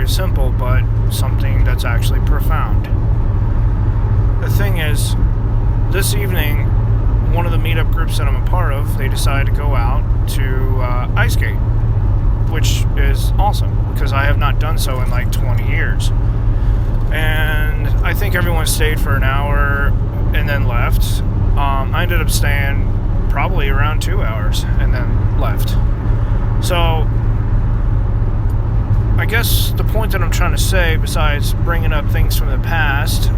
very simple, but something that's actually profound. The thing is, this evening, one of the meetup groups that I'm a part of, they decided to go out to ice skate, which is awesome because I have not done so in like 20 years. And I think everyone stayed for an hour and then left. I ended up staying probably around 2 hours and then left. So I guess the point that I'm trying to say, besides bringing up things from the past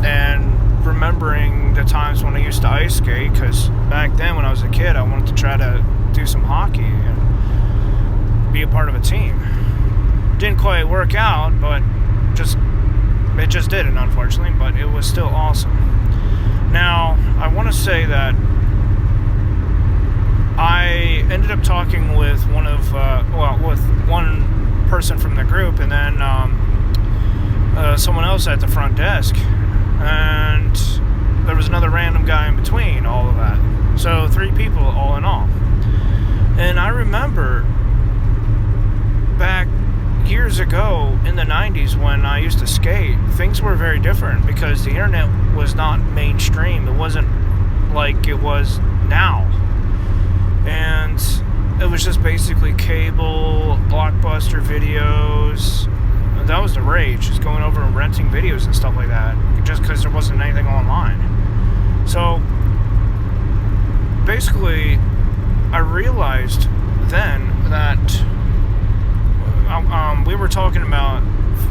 and remembering the times when I used to ice skate, because back then when I was a kid I wanted to try to do some hockey and be a part of a team. Didn't quite work out, but it just didn't, unfortunately, but it was still awesome. Now, I want to say that I ended up talking with with one person from the group, and then someone else at the front desk, and there was another random guy in between all of that. So 3 people all in all. And I remember back years ago in the 90s when I used to skate, things were very different because the internet was not mainstream. It wasn't like it was now. And it was just basically cable, Blockbuster videos. That was the rage, just going over and renting videos and stuff like that, just because there wasn't anything online. So basically, I realized then that we were talking about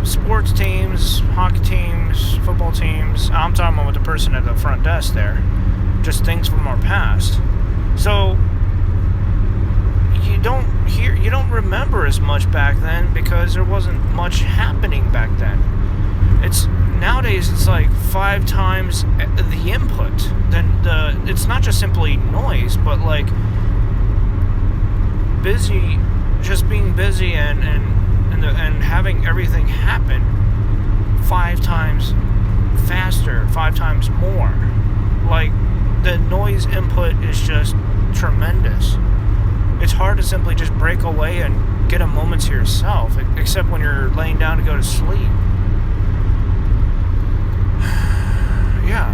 sports teams, hockey teams, football teams. I'm talking about the person at the front desk there, just things from our past. So you don't remember as much back then because there wasn't much happening back then. Nowadays it's like 5 times the input. It's not just simply noise, but like just being busy and having everything happen 5 times faster, 5 times more. Like, the noise input is just tremendous. It's hard to simply just break away and get a moment to yourself, except when you're laying down to go to sleep. Yeah,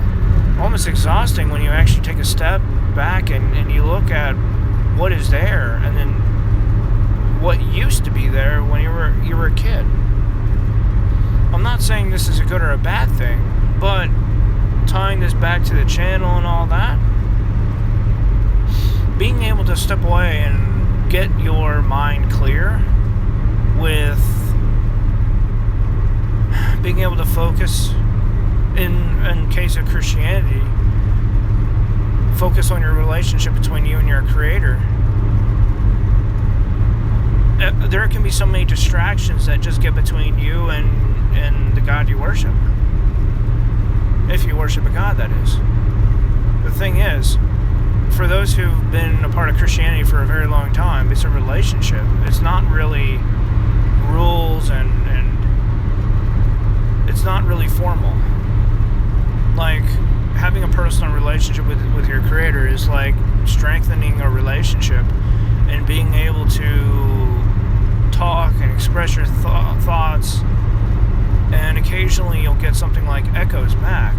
almost exhausting when you actually take a step back and you look at what is there and then what used to be there when you were a kid. I'm not saying this is a good or a bad thing, but tying this back to the channel and all that, being able to step away and get your mind clear with being able to focus, in case of Christianity, focus on your relationship between you and your Creator. There can be so many distractions that just get between you and the God you worship. If you worship a God, that is. The thing is, for those who've been a part of Christianity for a very long time, it's a relationship. It's not really rules and it's not really formal. Like, having a personal relationship with your Creator is like strengthening a relationship and being able to talk and express your thoughts, and occasionally you'll get something like echoes back.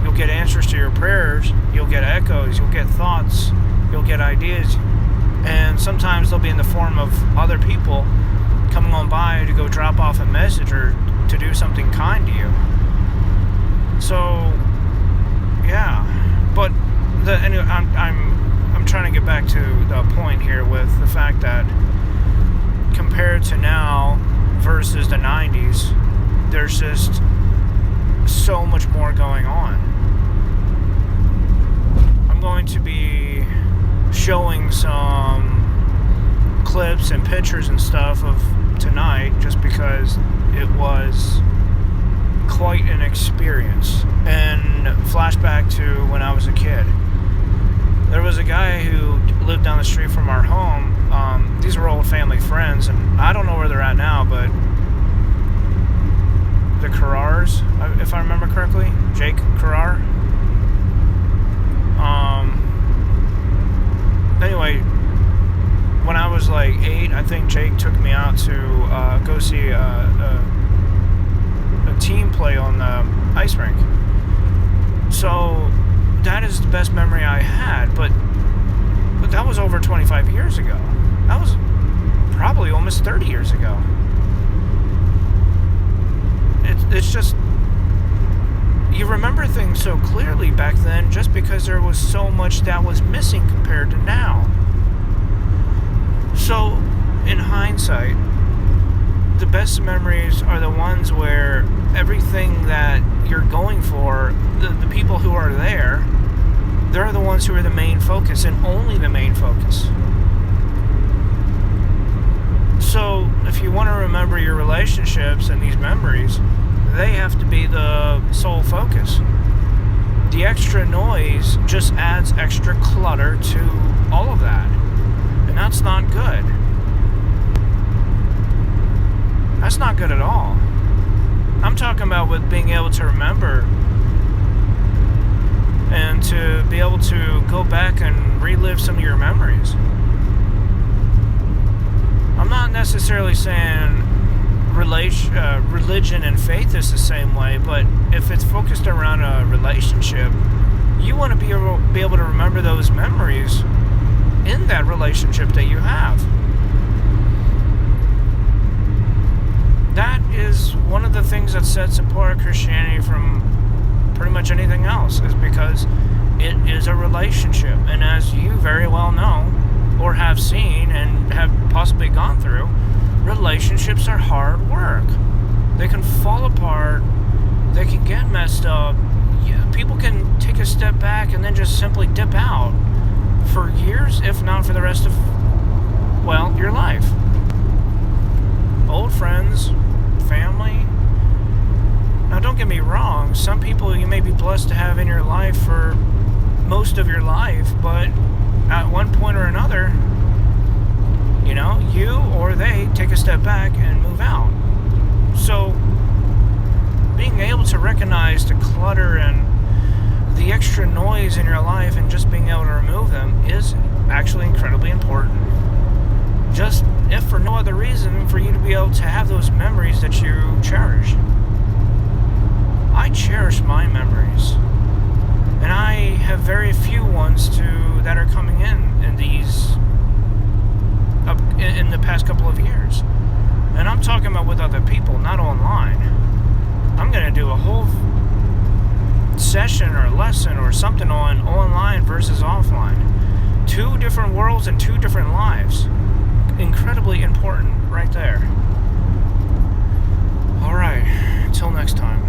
You'll get answers to your prayers, you'll get echoes, you'll get thoughts, you'll get ideas, and sometimes they'll be in the form of other people coming on by to go drop off a message or to do something kind to you. So yeah, but anyway, I'm trying to get back to the point here with the fact that compared to now versus the 90s, there's just so much more going on. I'm going to be showing some clips and pictures and stuff of tonight just because it was quite an experience. And flashback to when I was a kid. There was a guy who lived down the street from our home. These were old family friends, and I don't know where they're at now, but the Carrars, if I remember correctly, Jake Carrar. Anyway, when I was like 8, I think Jake took took me out to go see a team play on the ice rink. So that is the best memory I had, but that was over 25 years ago. That was probably almost 30 years ago. It's just, you remember things so clearly back then just because there was so much that was missing compared to now. So, in hindsight, the best memories are the ones where everything that you're going for, the people who are there, they're the ones who are the main focus and only the main focus. So, if you want to remember your relationships and these memories, they have to be the sole focus. The extra noise just adds extra clutter to all of that. And that's not good. That's not good at all. I'm talking about with being able to remember and to be able to go back and relive some of your memories. I'm not necessarily saying religion and faith is the same way, but if it's focused around a relationship, you want to be able to remember those memories in that relationship that you have. That is one of the things that sets apart Christianity from pretty much anything else, is because it is a relationship. And as you very well know, or have seen and have possibly gone through, relationships are hard work. They can fall apart. They can get messed up. People can take a step back and then just simply dip out for years, if not for the rest of, well, your life. Old friends, family. Now, don't get me wrong. Some people you may be blessed to have in your life for most of your life, but at one point or another, you or they take a step back and move out. So, being able to recognize the clutter and the extra noise in your life and just being able to remove them is actually incredibly important. Just, if for no other reason, for you to be able to have those memories that you cherish. I cherish my memories. And I have very few ones that are coming in these in the past couple of years. And I'm talking about with other people, not online. I'm going to do a whole session or lesson or something on online versus offline. 2 different worlds and 2 different lives. Incredibly important right there. Alright, until next time.